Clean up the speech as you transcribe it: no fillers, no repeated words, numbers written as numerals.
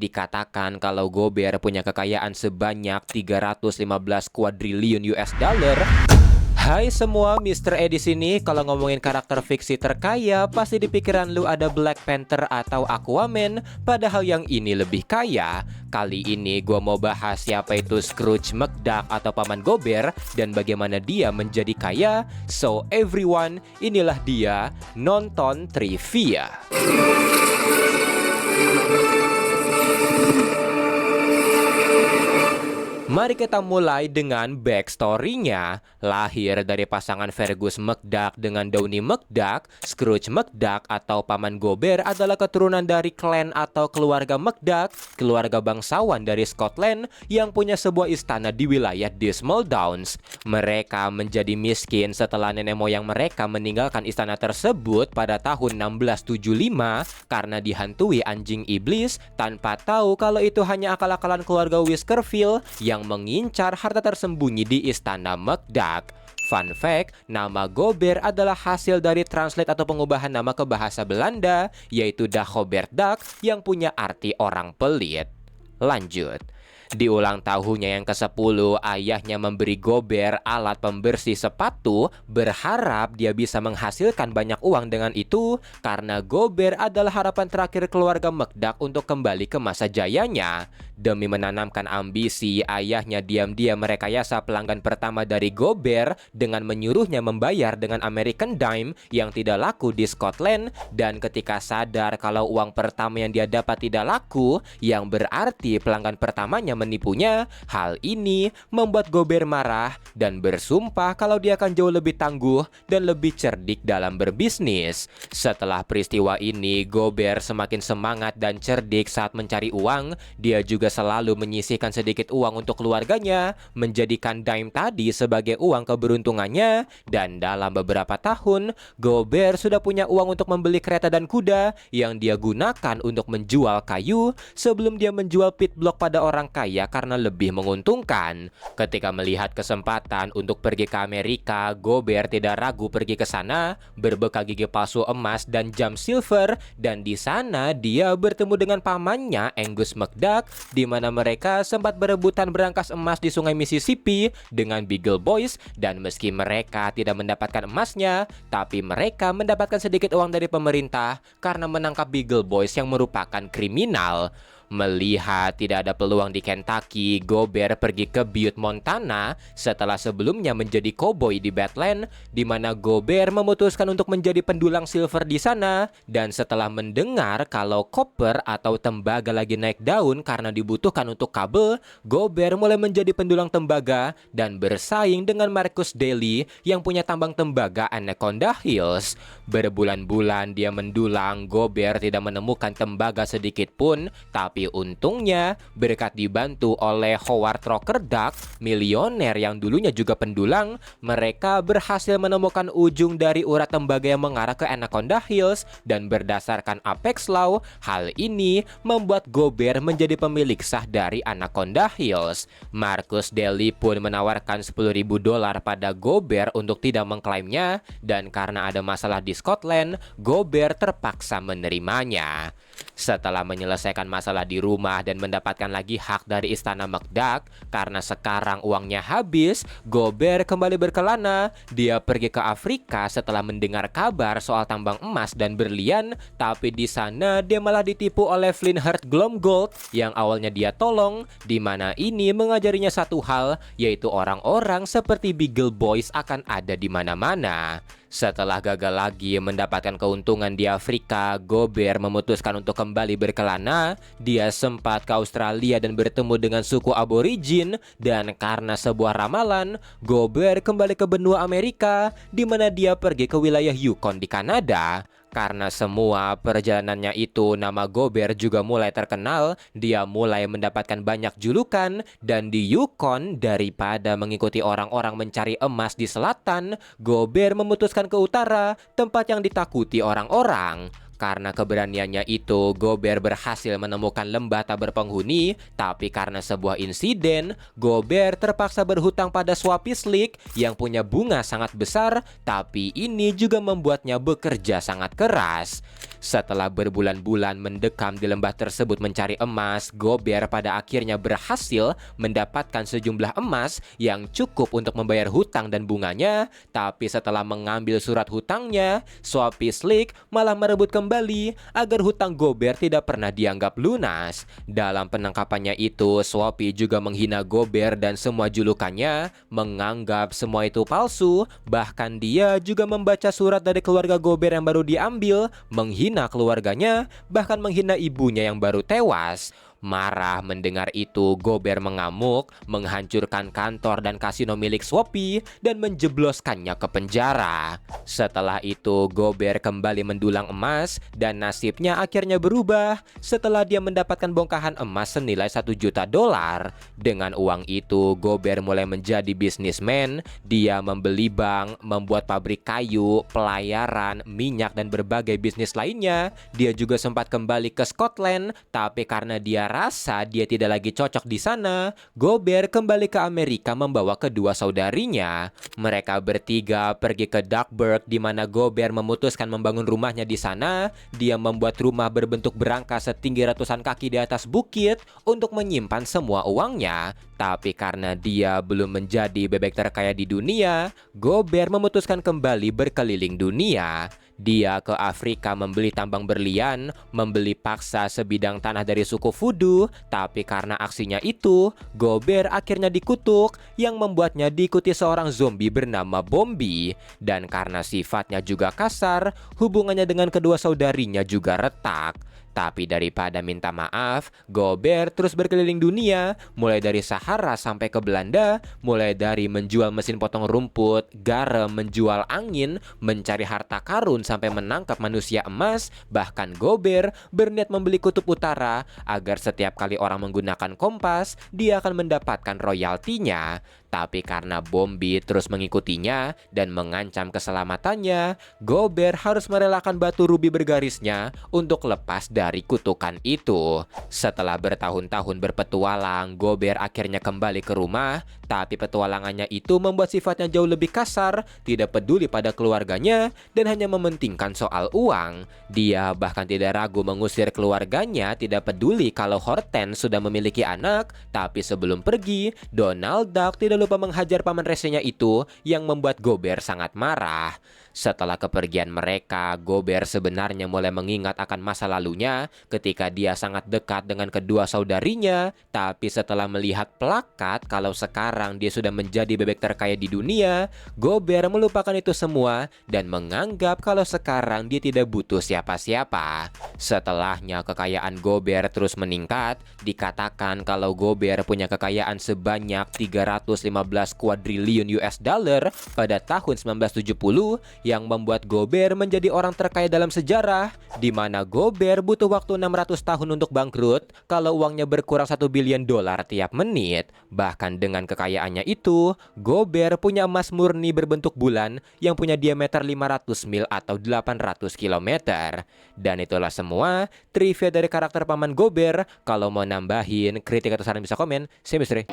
dikatakan kalau Gobert punya kekayaan sebanyak 315 kuadriliun US dollar. Hai semua, Mr. E di sini. Kalau ngomongin karakter fiksi terkaya, pasti di pikiran lu ada Black Panther atau Aquaman, padahal yang ini lebih kaya. Kali ini gua mau bahas siapa itu Scrooge McDuck atau Paman Gobert dan bagaimana dia menjadi kaya. So everyone, inilah dia nonton trivia. Mari kita mulai dengan backstory-nya. Lahir dari pasangan Fergus McDuck dengan Downey McDuck, Scrooge McDuck atau Paman Gobert adalah keturunan dari klan atau keluarga McDuck, keluarga bangsawan dari Scotland yang punya sebuah istana di wilayah Dismal Downs. Mereka menjadi miskin setelah nenek moyang mereka meninggalkan istana tersebut pada tahun 1675 karena dihantui anjing iblis tanpa tahu kalau itu hanya akal-akalan keluarga Whiskerville yang mengincar harta tersembunyi di istana McDuck. Fun fact, nama Gobert adalah hasil dari translate atau pengubahan nama ke bahasa Belanda, yaitu Dagobert Duck yang punya arti orang pelit. Lanjut. Di ulang tahunnya yang ke-10, ayahnya memberi Gobert alat pembersih sepatu, berharap dia bisa menghasilkan banyak uang dengan itu, karena Gobert adalah harapan terakhir keluarga McDuck untuk kembali ke masa jayanya. Demi menanamkan ambisi, ayahnya diam-diam merekayasa pelanggan pertama dari Gobert dengan menyuruhnya membayar dengan American Dime yang tidak laku di Scotland, dan ketika sadar kalau uang pertama yang dia dapat tidak laku, yang berarti pelanggan pertamanya menipunya, hal ini membuat Gobert marah dan bersumpah kalau dia akan jauh lebih tangguh dan lebih cerdik dalam berbisnis. Setelah peristiwa ini, Gobert semakin semangat dan cerdik saat mencari uang. Dia juga selalu menyisihkan sedikit uang untuk keluarganya, menjadikan dime tadi sebagai uang keberuntungannya, dan dalam beberapa tahun, Gobert sudah punya uang untuk membeli kereta dan kuda yang dia gunakan untuk menjual kayu sebelum dia menjual pit block pada orang kaya karena lebih menguntungkan. Ketika melihat kesempatan untuk pergi ke Amerika, Gobert tidak ragu pergi ke sana, berbekal gigi palsu emas dan jam silver, dan di sana dia bertemu dengan pamannya Angus McDuck, di mana mereka sempat berebutan berangkas emas di Sungai Mississippi dengan Beagle Boys, dan meski mereka tidak mendapatkan emasnya, tapi mereka mendapatkan sedikit uang dari pemerintah karena menangkap Beagle Boys yang merupakan kriminal. Melihat tidak ada peluang di Kentucky, Gobert pergi ke Butte, Montana setelah sebelumnya menjadi koboi di Badland, di mana Gobert memutuskan untuk menjadi pendulang silver di sana. Dan setelah mendengar kalau copper atau tembaga lagi naik daun karena dibutuhkan untuk kabel, Gobert mulai menjadi pendulang tembaga dan bersaing dengan Marcus Daly yang punya tambang tembaga Anaconda Hills. Berbulan-bulan dia mendulang, Gobert tidak menemukan tembaga sedikit pun, tapi untungnya, berkat dibantu oleh Howard Roker Duck, milioner yang dulunya juga pendulang, mereka berhasil menemukan ujung dari urat tembaga yang mengarah ke Anaconda Hills, dan berdasarkan Apex Law, hal ini membuat Gobert menjadi pemilik sah dari Anaconda Hills. Marcus Daly pun menawarkan $10.000 pada Gobert untuk tidak mengklaimnya, dan karena ada masalah di Scotland, Gobert terpaksa menerimanya. Setelah menyelesaikan masalah di rumah dan mendapatkan lagi hak dari istana McDuck, karena sekarang uangnya habis, Gobert kembali berkelana. Dia pergi ke Afrika setelah mendengar kabar soal tambang emas dan berlian, tapi di sana dia malah ditipu oleh Flintshart Glomgold yang awalnya dia tolong, di mana ini mengajarinya satu hal, yaitu orang-orang seperti Beagle Boys akan ada di mana-mana. Setelah gagal lagi mendapatkan keuntungan di Afrika, Gobert memutuskan untuk kembali berkelana. Dia sempat ke Australia dan bertemu dengan suku aborigin, dan karena sebuah ramalan, Gobert kembali ke benua Amerika, di mana dia pergi ke wilayah Yukon di Kanada. Karena semua perjalanannya itu, nama Gobert juga mulai terkenal. Dia mulai mendapatkan banyak julukan, dan di Yukon, daripada mengikuti orang-orang mencari emas di selatan, Gobert memutuskan ke utara, tempat yang ditakuti orang-orang. Karena keberaniannya itu, Gober berhasil menemukan lembah tak berpenghuni, tapi karena sebuah insiden, Gober terpaksa berhutang pada Swapislik yang punya bunga sangat besar, tapi ini juga membuatnya bekerja sangat keras. Setelah berbulan-bulan mendekam di lembah tersebut mencari emas, Gober pada akhirnya berhasil mendapatkan sejumlah emas yang cukup untuk membayar hutang dan bunganya, tapi setelah mengambil surat hutangnya, Swapislik malah merebut kembali agar hutang Gober tidak pernah dianggap lunas. Dalam penangkapannya itu, Swapi juga menghina Gober dan semua julukannya, menganggap semua itu palsu. Bahkan dia juga membaca surat dari keluarga Gober yang baru diambil, menghina keluarganya, bahkan menghina ibunya yang baru tewas. Marah mendengar itu, Gober mengamuk, menghancurkan kantor dan kasino milik Swapi, dan menjebloskannya ke penjara. Setelah itu, Gober kembali mendulang emas, dan nasibnya akhirnya berubah setelah dia mendapatkan bongkahan emas senilai $1 juta. Dengan uang itu, Gober mulai menjadi bisnismen. Dia membeli bank, membuat pabrik kayu, pelayaran, minyak, dan berbagai bisnis lainnya. Dia juga sempat kembali ke Scotland, tapi karena dia rasa dia tidak lagi cocok di sana, Gober kembali ke Amerika membawa kedua saudarinya. Mereka bertiga pergi ke Duckburg di mana Gober memutuskan membangun rumahnya di sana. Dia membuat rumah berbentuk berangkas setinggi ratusan kaki di atas bukit untuk menyimpan semua uangnya. Tapi karena dia belum menjadi bebek terkaya di dunia, Gober memutuskan kembali berkeliling dunia. Dia ke Afrika membeli tambang berlian, membeli paksa sebidang tanah dari suku Fudu, tapi karena aksinya itu, Gober akhirnya dikutuk yang membuatnya diikuti seorang zombie bernama Bombi. Dan karena sifatnya juga kasar, hubungannya dengan kedua saudarinya juga retak. Tapi daripada minta maaf, Gober terus berkeliling dunia, mulai dari Sahara sampai ke Belanda, mulai dari menjual mesin potong rumput, garam, menjual angin, mencari harta karun sampai menangkap manusia emas. Bahkan Gober berniat membeli kutub utara agar setiap kali orang menggunakan kompas, dia akan mendapatkan royaltinya. Tapi karena Bombi terus mengikutinya dan mengancam keselamatannya, Gober harus merelakan batu rubi bergarisnya untuk lepas dari kutukan itu. Setelah bertahun-tahun berpetualang, Gober akhirnya kembali ke rumah, tapi petualangannya itu membuat sifatnya jauh lebih kasar, tidak peduli pada keluarganya, dan hanya mementingkan soal uang. Dia bahkan tidak ragu mengusir keluarganya, tidak peduli kalau Hortense sudah memiliki anak, tapi sebelum pergi, Donald Duck tidak lupa menghajar paman resenya itu yang membuat Gober sangat marah. Setelah kepergian mereka, Gober sebenarnya mulai mengingat akan masa lalunya ketika dia sangat dekat dengan kedua saudarinya, tapi setelah melihat plakat kalau sekarang dia sudah menjadi bebek terkaya di dunia, Gober melupakan itu semua dan menganggap kalau sekarang dia tidak butuh siapa-siapa. Setelahnya kekayaan Gober terus meningkat, dikatakan kalau Gober punya kekayaan sebanyak 315 kuadriliun US dollar pada tahun 1970 yang membuat Gober menjadi orang terkaya dalam sejarah, di mana Gober butuh waktu 600 tahun untuk bangkrut kalau uangnya berkurang $1 billion tiap menit. Bahkan dengan kekayaannya itu, Gober punya emas murni berbentuk bulan yang punya diameter 500 mil atau 800 km. Dan itulah semua trivia dari karakter Paman Gober. Kalau mau nambahin, kritik atau saran bisa komen. See you, Misteri.